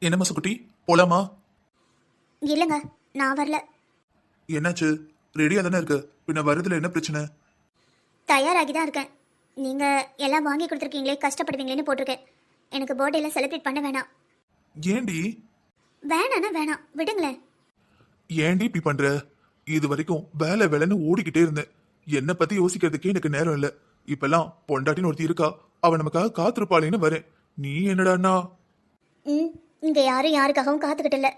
என்னம்மா சுக்குட்டி, போலாமா? இல்லைங்க, நான் வரல. என்னாச்சு? ரெடியா தானே இருக்கு, பின்ன வருதுல என்ன பிரச்சனை? தயாராகி தான் இருக்கேன். நீங்கள் எல்லாம் வாங்கி கொடுத்துருக்கீங்களே, கஷ்டப்படுவீங்களேன்னு போட்டிருக்கேன். எனக்கு பர்த்டேலாம் செலிப்ரேட் பண்ண வேணாம். ஏண்டி? வேணாண்ணா வேணாம், விடுங்களேன். ஏண்டி இப்படி பண்ற? இது வரைக்கும் வேலை வேலைன்னு ஓடிக்கிட்டே இருந்தேன். என்னை பத்தி யோசிக்கிறதுக்கே எனக்கு நேரம் இல்ல. இப்பெல்லாம் பொண்டாட்டின்னு ஒருத்தி இருக்கா, அவ நமக்காக காத்திருப்பாளேன்னு வரேன். நீ என்னடான்னா? ம், இங்கே யாரும் யாருக்காகவும் காத்துக்கிட்டு இல்லை.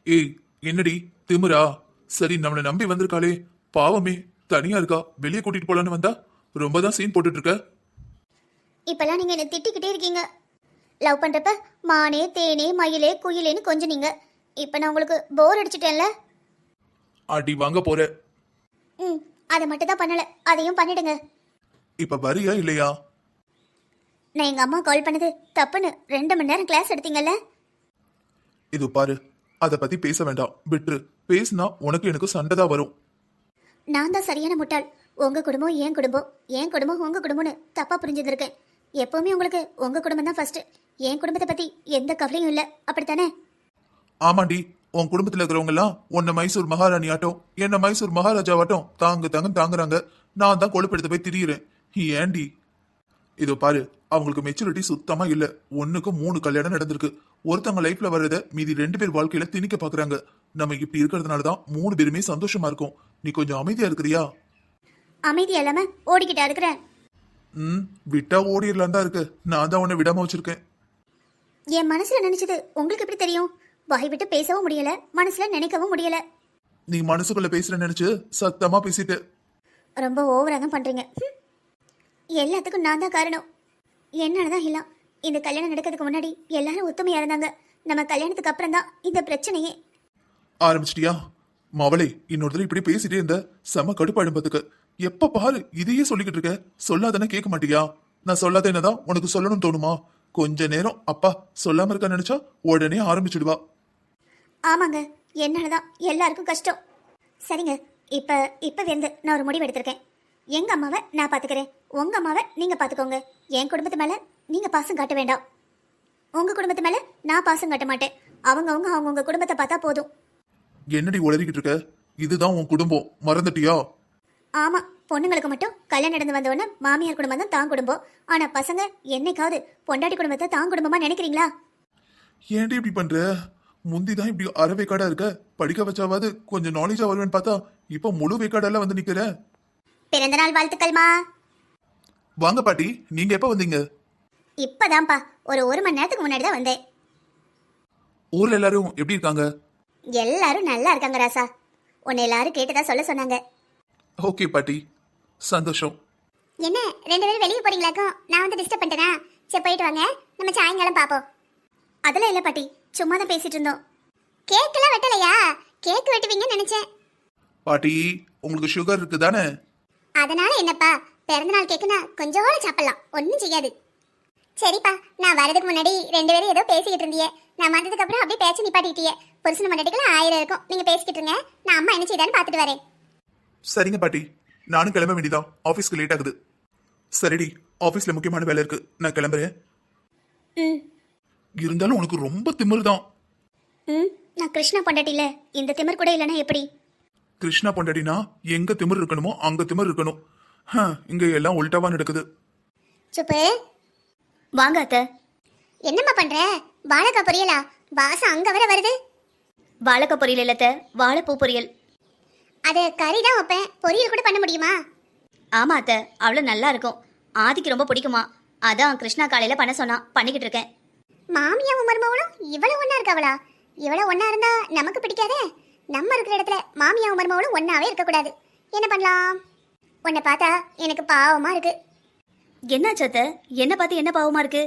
ஏய், என்னடி திமிரா? சரி, நம்மளை நம்பி வந்திருக்காளே, பாவமே, தனியா இருக்கா, வெளியே கூட்டிட்டு போலான்னு வந்தா ரொம்ப தான் சீன் போட்டுட்டு இருக்க. இப்பெல்லாம் நீங்கள் என்னை திட்டிக்கிட்டே இருக்கீங்க. லவ் பண்ணுறப்ப மானே தேனே மயிலே குயிலேன்னு கொஞ்சம் நீங்கள். இப்போ நான் உங்களுக்கு போர் அடிச்சிட்டேன்ல. அடி வாங்க போற. ம், அதை மட்டும் தான் பண்ணலை, அதையும் பண்ணிடுங்க. இப்ப வரியா இல்லையா? நான் எங்கள் அம்மா கால் பண்ணது தப்புன்னு 2 மணி நேரம் கிளாஸ் எடுத்தீங்கல்ல. இது பாரு, அத பத்தி பேச வேண்டாம், விட்டுரு. பேசினா உனக்கு எனக்கு சண்டை தான் வரும். நான் தான் சரியான முட்டாள். உங்கள் குடும்பம் என் குடும்பம், என் குடும்பம் உங்கள் குடும்பம்னு தப்பாக புரிஞ்சுருக்கேன். எப்போவுமே உங்களுக்கு உங்கள் குடும்பம் தான் ஃபர்ஸ்ட். என் குடும்பத்தை பற்றி எந்த கவலையும் இல்லை, அப்படித்தானே? ஆமாண்டி, உன் குடும்பத்துல இருக்கிறவங்க எல்லாம் உன்னை மைசூர் மகாராணி ஆட்டம், என்ன மைசூர் மகாராஜாவாட்டம் தாங்குறாங்க. நான் தான் கொழுப்பெடுத்து போய் திரியிறேன். ஏண்டி? இதோ பாரு, அவங்களுக்கு மெச்சூரிட்டி சுத்தமா இல்ல. 1க்கு 3 கல்யாணம் நடந்திருக்கு. ஒருத்தவங்க லைஃப்ல வர்றத மீதி 2 பேர் வாழ்க்கையில திணிக்க பாக்குறாங்க. நம்ம இப்படி இருக்கிறதுனாலதான் 3 பேருமே சந்தோஷமா இருக்கும். நீ கொஞ்சம் அமைதியா இருக்கிறியா? அமைதி இல்லாம ஓடிக்கிட்டா இருக்கிறேன். விட்டா ஓடிடலாம் தான் இருக்கு. நான் தான் உன்னை விடாம வச்சிருக்கேன். என் மனசுல நினைச்சது உங்களுக்கு எப்படி தெரியும்? வாய் விட்டு பேசவும் முடியல, மனசுல நினைக்கவும் முடியல. நீ மனசுக்குள்ள பேசுற நினைச்சு சத்தமா பேசிட்டு. ரொம்ப ஓவரா தான் பண்றீங்க. எல்லாத்துக்கும் நான் தான் காரணம். என்னாலதான் இல்ல, இந்த கல்யாணம் நடக்கிறதுக்கு முன்னாடி எல்லாரும் ஒத்துமையா இருந்தாங்க. நம்ம கல்யாணத்துக்கு அப்புறம் தான் இந்த பிரச்சனையே. ஆரம்பிச்சிட்டியா? மவளே, இன்னொரு தடவை இப்படி பேசிட்டே இருந்த செம கடுப்பாடும் பாத்துக்க. எப்ப பாரு இதையே சொல்லிக்கிட்டு இருக்க. சொல்லாதானே கேட்க மாட்டியா? நான் சொல்லாத என்னதான் உனக்கு சொல்லணும்னு தோணுமா? கொஞ்ச நேரம் அப்பா சொல்லாம இருக்க நினைச்சா உடனே ஆரம்பிச்சிடுவா. ஆமாங்க, என்னாலதான் எல்லாருக்கும் கஷ்டம். சரிங்க, இப்ப வந்து நான் ஒரு முடிவு எடுத்திருக்கேன். எங்க அம்மாவை நான் பாத்துக்கிறேன், உங்க அம்மாவை நீங்க பாத்துக்கோங்க. என் குடும்பத்து மேல நீங்க பாசம் காட்ட வேண்டாம், உங்க குடும்பத்து மேல நான் பாசம் காட்ட மாட்டேன். அவங்கவுங்க குடும்பத்தை பார்த்தா போதும். என்னடி உளறிக்கிட்டு இருக்க? இதுதான் உன் குடும்பம், மறந்துட்டியா? ஆமா, பொண்ணுங்களுக்கு மட்டும் கல்யாணம் நடந்து வந்தோடனே மாமியார் குடும்பம் தான் தான் குடும்பம். ஆனா பசங்க என்னைக்காவது பொண்டாட்டி குடும்பத்தை தான் குடும்பமா நினைக்கிறீங்களா? ஏன்டி இப்படி பண்ற? முந்திதான் இப்படி அரைவேக்காடா இருக்க. படிக்க வச்சாவது கொஞ்சம் நாலேஜா வருவேன்னு பார்த்தா இப்ப முழு வேக்காடெல்லாம் வந்து நிக்கிற. பிறந்த நாள் வாழ்த்துக்கள்மா. வாங்க பாட்டி, நீங்க எப்ப வந்தீங்க? இப்பதான்ப்பா, ஒரு மணி நேரத்துக்கு முன்னாடி தான் வந்தேன். ஊர்ல எல்லாரும் எப்படி இருக்காங்க? எல்லாரும் நல்லா இருக்காங்க ராசா. உன்னை எல்லாரும் கேட்டதா சொல்ல சொன்னாங்க. ஓகே பாட்டி, சந்தோஷம். என்ன 2 பேரும் வெளியே போறீங்களாக்கும்? நான் வந்து டிஸ்டர்ப் பண்ணிட்டேனா? சரி, போயிட்டு வாங்க, நம்ம சாயங்காலம் பாப்போம். அதெல்லாம் இல்ல பாட்டி, சும்மா தான் பேசிட்டு இருந்தோம். கேக்கெல்லாம் வெட்டலையா? கேக் வெட்டுவீங்கன்னு நினைச்சேன். பாட்டி, உங்களுக்கு சுகர் இருக்கு தானே? அதனால என்னப்பா, பிறந்தநாள் கேக்குனா கொஞ்சோட சாப்பிடலாம், ஒன்றும் செய்யாது. சரிப்பா, நான் வரதுக்கு முன்னாடி 2 பேரும் ஏதோ பேசிக்கிட்டு இருந்தீங்க. நான் வந்ததுக்கு அப்புறம் அப்படியே பேச்சு நிப்பாட்டிட்டியே. புருஷன் மண்டாட்டிக்குள்ள 1000 இருக்கும். நீங்க பேசிக்கிட்டு இருங்க, நான் அம்மா என்ன செய்தான்னு பார்த்துட்டு வரேன். சரிங்க பாட்டி, நானும் கிளம்ப வேண்டியதான், ஆபீஸ்க்கு லேட் ஆகுது. சரிடி, ஆபீஸ்ல முக்கியமான வேலை இருக்கு, நான் கிளம்புறேன். இருந்தாலும் உனக்கு ரொம்ப திமிரு தான். நான் கிருஷ்ணா பொண்டாட்டில, இந்த திமிர் கூட இல்லைன்னா எப்படி? கிருஷ்ணா பொண்டாட்டினா எங்க திமிர் இருக்கணுமோ அங்க திமிர் இருக்கணும். இங்க எல்லாம் உல்டாவா நடக்குது. சுப்பு, வாங்க அத்தை. என்னம்மா பண்ற? வாழைக்காய் பொரியலா? வாசம் அங்க வர வருது. வாழைக்காய் பொரியல் இல்ல அத்தை, வாழைப்பூ பொரியல். அது கறி தான் வைப்பேன், பொரியல் கூட பண்ண முடியுமா? ஆமா அத்தை, அவ்வளோ நல்லா இருக்கும். ஆதிக்கு ரொம்ப பிடிக்குமா, அதான் கிருஷ்ணா காலையில பண்ண சொன்னா, பண்ணிக்கிட்டு இருக்கேன். மாமியாவும் மருமவளும் இவ்வளவு ஒண்ணா இருக்காவளா? இவ்வளவு ஒண்ணா இருந்தா நமக்கு பிடிக்காதே. நம்ம இருக்கிற இடத்துல மாமியாவும் மருமவளும் ஒன்னாவே இருக்கக்கூடாது. என்ன பண்ணலாம்? உன்னை பார்த்தா எனக்கு பாவமா இருக்கு. என்னாச்சு அத்தை? என்ன பார்த்து என்ன பாவமா இருக்கு?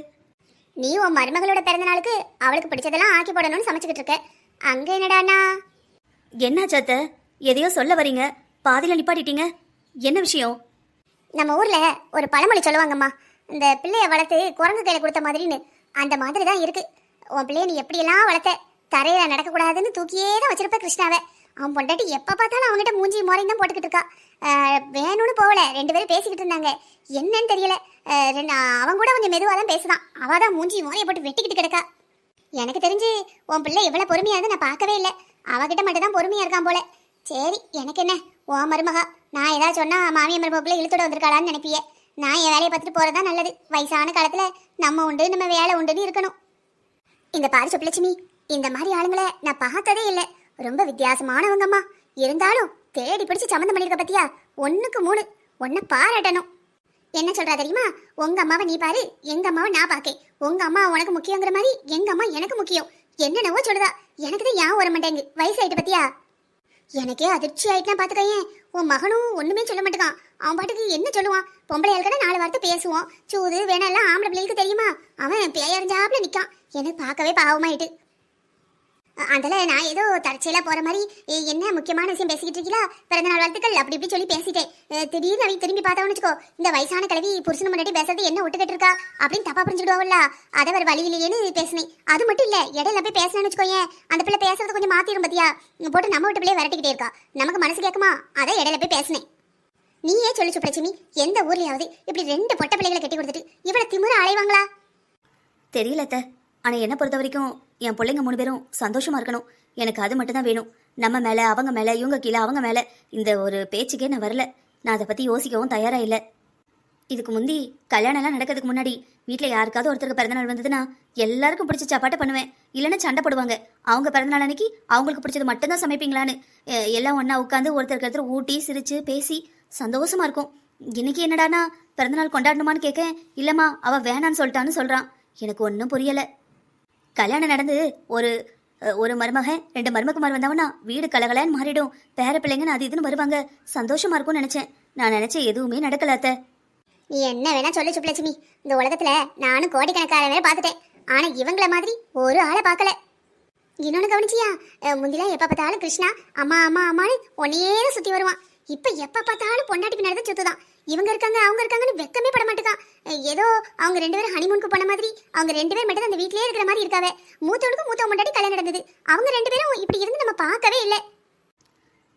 நீ உன் மருமகளோட பிறந்த நாளுக்கு அவளுக்கு பிடிச்சதெல்லாம் ஆக்கி போடணும்னு சமைச்சுக்கிட்டு இருக்க. அங்க என்னடானா? என்னாச்சு அத்தை? எதையோ சொல்ல வரீங்க, பாதியில நிப்பாட்டிட்டீங்க. என்ன விஷயம்? நம்ம ஊர்ல ஒரு பழமொழி சொல்லுவாங்கம்மா, இந்த பிள்ளைய வளர்த்து குரங்கு கையில கொடுத்த மாதிரின்னு. அந்த மாதிரி தான் இருக்கு. உன் பிள்ளைய நீ எப்படியெல்லாம் வளர்த்த, தரையில நடக்கக்கூடாதுன்னு தூக்கியே தான் வச்சிருப்ப கிருஷ்ணாவை. அவன் பொண்டாட்டி எப்ப பார்த்தாலும் அவங்ககிட்ட மூஞ்சி மோரையும் தான் போட்டுக்கிட்டு இருக்கா. வேணும்னு போகல, 2 பேரும் பேசிக்கிட்டு இருந்தாங்க. என்னன்னு தெரியல, அவன் கூட கொஞ்சம் மெதுவாக தான் பேசுதான். அவள் தான் மூஞ்சி மோரையை போட்டு வெட்டிக்கிட்டு கிடக்கா. எனக்கு தெரிஞ்சு உன் பிள்ளை இவ்வளவு பொறுமையா இருந்து நான் பார்க்கவே இல்லை. அவகிட்ட மட்டும் தான் பொறுமையா இருக்கான் போல. சரி, எனக்கு என்ன, உன் மருமகா. நான் ஏதாவது சொன்னா மாமியார் மருமகளை இழுத்துட்டு வந்திருக்காளான்னு நினைப்பியே. நான் என் வேலையை பார்த்துட்டு போறதா நல்லது. வயசான காலத்துல நம்ம உண்டு, நம்ம வேலை உண்டுன்னு இருக்கணும். இந்த பாரு சுப்புலட்சுமி, இந்த மாதிரி ஆளுங்களை நான் பார்த்ததே இல்லை. ரொம்ப வித்தியாசமானவங்கம்மா. இருந்தாலும் தேடி பிடிச்சு சம்மந்தம் பண்ணிருக்க பத்தியா, 1க்கு 3. உன்னை பாராட்டணும். என்ன சொல்றா தெரியுமா? உங்க அம்மாவை நீ பாரு, எங்க அம்மாவை நான் பாக்கேன். உங்க அம்மா உனக்கு முக்கியங்கிற மாதிரி எங்க அம்மா எனக்கு முக்கியம். என்னென்னவோ சொல்லுதா. எனக்கு தான் ஏன் வர மாட்டேங்கு. வயசாயிட்டு பத்தியா. எனக்கே அதிர்ச்சி ஆயிட்டுனா பாத்துக்கையன். உன் மகனும் ஒண்ணுமே சொல்ல மாட்டேங்கான். அவன் பாட்டுக்கு என்ன சொல்லுவான்? பொம்பளை ஆளுக்கட 4 வார்த்தை பேசுவான். சூது வேணாலாம் ஆம்பளை பிள்ளைகளுக்கு தெரியுமா? அவன் பேயறிஞ்சாப்புல நிக்கான். எனக்கு பார்க்கவே பாவமாயிட்டு. அதில் நான் ஏதோ தற்செயலா போற மாதிரி என்ன முக்கியமான விஷயம் பேசிக்கிட்டு இருக்கீங்களா, பிறந்த நாள் வாழ்த்துக்கள் அப்படி இப்படி சொல்லி பேசிட்டேன். திடீர்னு அவங்க திரும்பி பார்த்தவனு வச்சுக்கோ, இந்த வயசான கிழவி புருஷன் முன்னாடி பேசுறது என்ன விட்டுக்கிட்டு இருக்கா அப்படின்னு தப்பா புரிஞ்சுடுவோம்ல. அதை வேற வழி இல்லையேன்னு பேசினேன். அது மட்டும் இல்ல, இடையில போய் பேசினேன்னு வச்சுக்கோங்க, அந்த பிள்ளை பேசுறது கொஞ்சம் மாத்திரும் பத்தியா. போட்டு நம்ம விட்டு பிள்ளைய விரட்டிக்கிட்டே இருக்கா. நமக்கு மனசு கேட்குமா? அதை இடையில போய் பேசினேன். நீயே சொல்லு சுப்ரட்சுமி, எந்த ஊர்லயாவது இப்படி 2 பொட்டை பிள்ளைகளை கட்டி கொடுத்துட்டு இவ்வளவு திமிர அலைவாங்களா? தெரியல அத்தை. ஆனால் என்னை பொறுத்த வரைக்கும் என் பிள்ளைங்க 3 பேரும் சந்தோஷமாக இருக்கணும். எனக்கு அது மட்டும் தான் வேணும். நம்ம மேலே அவங்க மேலே, இவங்க கீழே அவங்க மேலே, இந்த ஒரு பேச்சுக்கே நான் வரல. நான் அதை பற்றி யோசிக்கவும் தயாராக இல்லை. இதுக்கு முந்தி கல்யாணம்லாம் நடக்கிறதுக்கு முன்னாடி வீட்டில் யாருக்காவது ஒருத்தருக்கு பிறந்தநாள் வந்ததுன்னா எல்லாருக்கும் பிடிச்ச சாப்பாட்டை பண்ணுவேன். இல்லைன்னா சண்டை போடுவாங்க. அவங்க பிறந்தநாள் அன்னைக்கு அவங்களுக்கு பிடிச்சது மட்டும்தான் சமைப்பீங்களான்னு. எல்லாம் ஒன்றா உட்காந்து ஒருத்தருக்கு ஒருத்தர் ஊட்டி சிரித்து பேசி சந்தோஷமாக இருக்கும். இன்னைக்கு என்னடானா பிறந்தநாள் கொண்டாடணுமான்னு கேட்க, இல்லைம்மா அவள் வேணான்னு சொல்லிட்டான்னு சொல்கிறான். எனக்கு ஒன்றும் புரியலை. கல்யாணம் நடந்து ஒரு மருமகன் 2 மருமகுமார் வந்தவனா வீடு கலகலன்னு மாறிடும். பேர பிள்ளைங்கன்னு அது இதுன்னு வருவாங்க. சந்தோஷமா இருக்கும்னு நினைச்சேன். நான் நினைச்ச எதுவுமே நடக்கல அத்தை. நீ என்ன வேணா சொல்லு சுப்புலட்சுமி, இந்த உலகத்துல நானும் கோடிக்கணக்காரவே பார்த்துட்டேன். ஆனா இவங்கள மாதிரி ஒரு ஆளை பார்க்கல. இன்னொன்னு கவனிச்சியா? முந்திலாம் எப்ப பார்த்தாலும் கிருஷ்ணா அம்மா அம்மா அம்மான்னு ஒன்னையே சுத்தி வருவான். இப்ப எப்ப பார்த்தாலும் பொண்டாட்டி பின்னாடி தான் சுத்துதான். இவங்க இருக்காங்க அவங்க இருக்காங்கன்னு வெக்கமே பட மாட்டேங்கான். ஏதோ அவங்க 2 பேரும் ஹனிமூனுக்கு போன மாதிரி அவங்க 2 பேர் மட்டும் அந்த வீட்லயே இருக்கிற மாதிரி இருக்காவே. மூத்தவனுக்கு மூத்த முன்னாடி கல்யாணம் நடந்தது. அவங்க 2 பேரும் இப்படி இருந்து நம்ம பார்க்கவே இல்லை.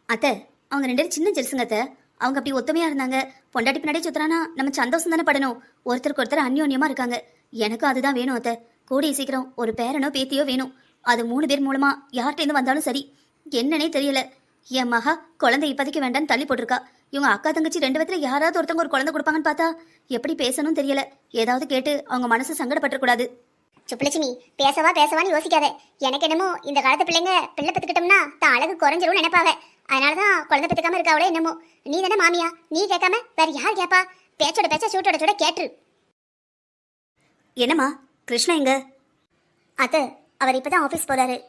அத்தை, அவங்க 2 பேரும் சின்ன ஜெருசுங்க அத்தை. அவங்க அப்படி ஒத்துமையா இருந்தாங்க. பொண்டாட்டி பின்னாடி சுத்துறானா நம்ம சந்தோஷம் தானே படணும். ஒருத்தருக்கு ஒருத்தர் அந்யோன்யமா இருக்காங்க. எனக்கும் அதுதான் வேணும் அத்தை. கூடிய சீக்கிரம் ஒரு பேரனோ பேத்தியோ வேணும். அது 3 பேர் மூலமா யார்கிட்ட வந்தாலும் சரி. என்னன்னே தெரியல. என் மகா குழந்தை இப்போதைக்கு வேண்டான்னு தள்ளி போட்டிருக்கா. இவங்க அக்கா தங்கச்சி 2 பேத்துல யாராவது ஒருத்தவங்க ஒரு குழந்தை கொடுப்பாங்கன்னு பார்த்தா எப்படி பேசணும் தெரியல. ஏதாவது கேட்டு அவங்க மனசு சங்கடப்பட்டுறக்கூடாது. சுப்புலட்சுமி, பேசவான்னு யோசிக்காத. எனக்கு என்னமோ இந்த காலத்து பிள்ளைங்க பிள்ளை பெற்றுக்கிட்டோம்னா தான் அழகு குறைஞ்சிரும் நினைப்பாங்க. அதனாலதான் குழந்தை பெற்றுக்காம இருக்காவளோ என்னமோ. நீ தானே மாமியா, நீ கேட்காம வேற யார் கேப்பா? பேச்சோட பேச்ச சூட்டோட சூட கேட்டுரு. என்னம்மா கிருஷ்ணா எங்க? அத்தை, அவர் இப்பதான் ஆபீஸ் போறாரு.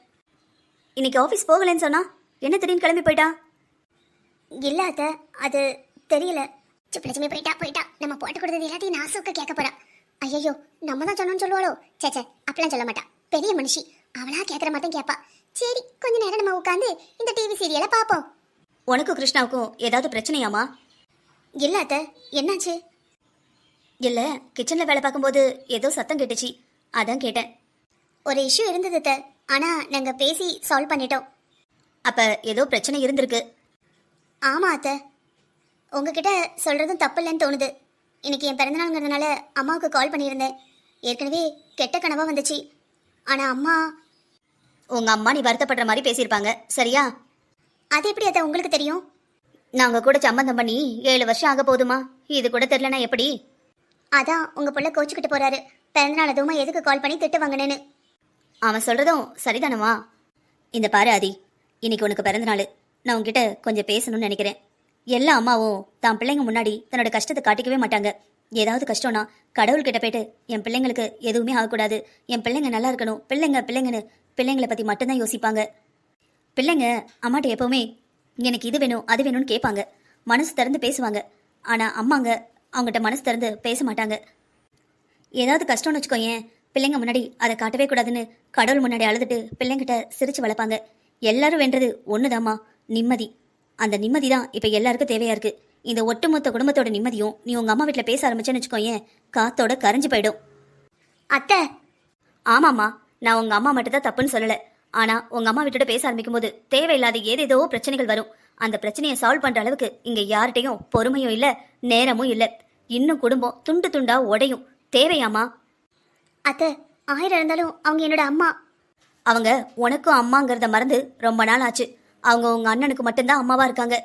இன்னைக்கு ஆஃபீஸ் போகலன்னு சொன்னா என்ன திடீர்னு கிளம்பி போயிட்டா? இல்ல அத்தை, அது தெரியல. சுப்புலட்சுமி போயிட்டா. நம்ம போட்டு கொடுத்தது எல்லாத்தையும் நாசுக்க கேட்க போறா. ஐயோ, நம்ம தான் சொன்னோம்னு சொல்லுவாளோ? சேச்சே, அப்படிலாம் சொல்ல மாட்டா. பெரிய மனுஷி, அவளா கேட்கற மாதிரி கேட்பா. சரி, கொஞ்ச நேரம் நம்ம உட்காந்து இந்த டிவி சீரியலை பார்ப்போம். உனக்கும் கிருஷ்ணாவுக்கும் ஏதாவது பிரச்சனையாமா? இல்ல அத்தை, என்னாச்சு? இல்ல, கிச்சன்ல வேலை பார்க்கும்போது ஏதோ சத்தம் கேட்டுச்சு, அதான் கேட்டேன். ஒரு இஷ்யூ இருந்தது அத்தை, ஆனா நாங்க பேசி சால்வ் பண்ணிட்டோம். அப்ப ஏதோ பிரச்சனை இருந்திருக்கு. ஆமா அத்தை, உங்ககிட்ட சொல்றதும் தப்பு இல்லைன்னு தோணுது. இன்னைக்கு என் பிறந்தநாளுங்கிறதுனால அம்மாவுக்கு கால் பண்ணியிருந்தேன். ஏற்கனவே கெட்ட கனவா வந்துச்சு. ஆனா அம்மா, உங்க அம்மா நீ வருத்தப்படுற மாதிரி பேசியிருப்பாங்க, சரியா? அது எப்படி அத்தை உங்களுக்கு தெரியும்? நாங்க கூட சம்பந்தம் பண்ணி 7 வருஷம் ஆக போதுமா? இது கூட தெரியலனா எப்படி? அதான் உங்க புள்ள கோச்சுக்கிட்டு போறாரு. பிறந்தநாள் அதுவுமா எதுக்கு கால் பண்ணி திட்டு வாங்கினேன்னு. அவன் சொல்றதும் சரிதானமா? இந்த பாரு ஆதி, இன்னைக்கு உனக்கு பிறந்தநாள். நான் உன்கிட்ட கொஞ்சம் பேசணும்னு நினைக்கிறேன். எல்லா அம்மாவும் தான் பிள்ளைங்க முன்னாடி தன்னோட கஷ்டத்தை காட்டிக்கவே மாட்டாங்க. ஏதாவது கஷ்டம்னா கடவுள்கிட்ட போயிட்டு என் பிள்ளைங்களுக்கு எதுவுமே ஆகக்கூடாது, என் பிள்ளைங்க நல்லா இருக்கணும், பிள்ளைங்கன்னு பிள்ளைங்களை பற்றி மட்டும்தான் யோசிப்பாங்க. பிள்ளைங்க அம்மாட்ட எப்போவுமே எனக்கு இது வேணும் அது வேணும்னு கேட்பாங்க, மனசு திறந்து பேசுவாங்க. ஆனால் அம்மாங்க அவங்ககிட்ட மனசு திறந்து பேச மாட்டாங்க. ஏதாவது கஷ்டம்னு வச்சுக்கோயேன், பிள்ளைங்க முன்னாடி அதை காட்டவே கூடாதுன்னு கடவுள் முன்னாடி அழுதுட்டு பிள்ளைங்கிட்ட சிரிச்சு வளர்ப்பாங்க. எல்லாரும் வேண்டது ஒண்ணுதாம்மா, நிம்மதி. அந்த நிம்மதி தான் இப்போ எல்லாருக்கும் தேவையா இருக்கு. இந்த ஒட்டுமொத்த குடும்பத்தோட நிம்மதியும் நீ உங்க அம்மா வீட்டில் பேச ஆரம்பிச்சேன்னு வச்சுக்கோயேன், காத்தோட கரைஞ்சு போயிடும். அத்தை, ஆமாம்மா, நான் உங்க அம்மா மட்டும் தான் தப்புன்னு சொல்லலை. ஆனா உங்க அம்மா வீட்டோட பேச ஆரம்பிக்கும் போது தேவையில்லாத ஏதேதோ பிரச்சனைகள் வரும். அந்த பிரச்சனையை சால்வ் பண்ற அளவுக்கு இங்க யார்கிட்டையும் பொறுமையும் இல்ல, நேரமும் இல்ல. இன்னும் குடும்பம் துண்டு துண்டா உடையும். தேவையாமா? அத்தை, 1000 இருந்தாலும் அவங்க என்னோட அம்மா. அவங்க உனக்கும் அம்மாங்கிறத மறந்து ரொம்ப நாள் ஆச்சு. அவங்க உங்க அண்ணனுக்கு மட்டும்தான் அம்மாவா இருக்காங்க.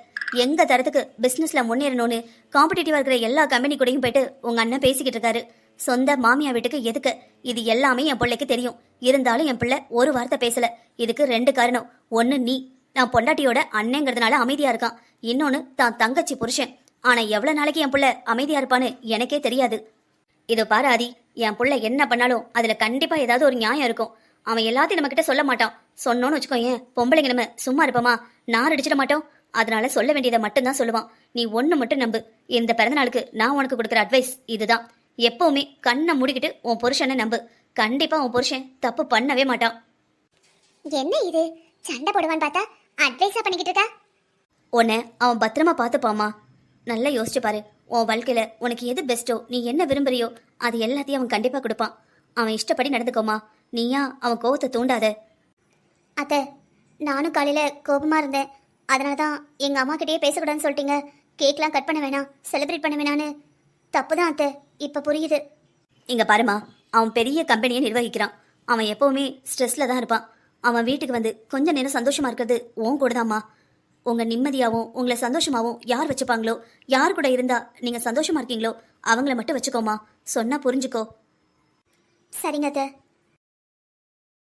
எங்க தரத்துக்கு பிசினஸ்ல முன்னேறணும்னு காம்படிட்டிவா இருக்கிற எல்லா கம்பெனி கூடயும் போயிட்டு உங்க அண்ணன் பேசிக்கிட்டு இருக்காரு. சொந்த மாமியா வீட்டுக்கு எதுக்கு? இது எல்லாமே என் பிள்ளைக்கு தெரியும். இருந்தாலும் என் பிள்ளை ஒரு வார்த்தை பேசல. இதுக்கு 2 காரணம். ஒன்னு நீ, நான் பொண்டாட்டியோட அண்ணங்கிறதுனால அமைதியா இருக்கான். இன்னொன்னு தான் தங்கச்சி புருஷன். ஆனா எவ்வளவு நாளைக்கு என் பிள்ளை அமைதியா இருப்பான்னு எனக்கே தெரியாது. இதோ பாரு ஆதி, என் புள்ள என்ன பண்ணாலும் அதுல கண்டிப்பா ஏதாவது ஒரு நியாயம் இருக்கும். அவன் எல்லாத்தையும் நம்ம கிட்ட சொல்ல மாட்டான். சொன்னோன்னு வச்சுக்கோயேன், பொம்பளைங்க நம்ம சும்மா இருப்போமா? நார் அடிச்சிட மாட்டோம். அதனால சொல்ல வேண்டியதை மட்டும்தான் சொல்லுவான். நீ ஒண்ணு மட்டும் நம்பு. இந்த பிறந்த நாளுக்கு நான் உனக்கு கொடுக்குற அட்வைஸ் இதுதான். எப்பவுமே கண்ணை மூடிக்கிட்டு உன் புருஷனை நம்பு. கண்டிப்பா உன் புருஷன் தப்பு பண்ணவே மாட்டான். என்ன இது, சண்டை போடுவான்னு பார்த்தா அட்வைஸா பண்ணிக்கிட்டு இருக்கா? உன்னை அவன் பத்திரமா பார்த்துப்பாமா. நல்லா யோசிச்சு பாரு. உன் வாழ்க்கையில உனக்கு எது பெஸ்ட்டோ, நீ என்ன விரும்புறியோ அது எல்லாத்தையும் அவன் கண்டிப்பா கொடுப்பான். அவன் இஷ்டப்படி நடந்துக்கோமா. நீயா அவன் கோவத்தை தூண்டாத. அத்தை, நானும் காலையில கோபமா இருந்தேன். அதனால தான் எங்க அம்மா கிட்டயே பேசக்கூடாதுன்னு சொல்லிட்டீங்க. கேக்லாம் கட் பண்ண வேணாம், செலிப்ரேட் பண்ண வேணான்னு. தப்பு தான் அத்தை, இப்ப புரியுது. இங்க பாருமா, அவன் பெரிய கம்பெனியை நிர்வகிக்கிறான். அவன் எப்பவுமே ஸ்ட்ரெஸ்ல தான் இருப்பான். அவன் வீட்டுக்கு வந்து கொஞ்ச நேரம் சந்தோஷமா இருக்கிறது உன் கூடதாம்மா. உங்க நிம்மதியாவும் உங்களை சந்தோஷமாவும் யார் வச்சுப்பாங்களோ, யார் கூட இருந்தா நீங்க சந்தோஷமா இருக்கீங்களோ அவங்கள மட்டும் வச்சுக்கோமா. சொன்னா புரிஞ்சுக்கோ. சரிங்க அத்தை.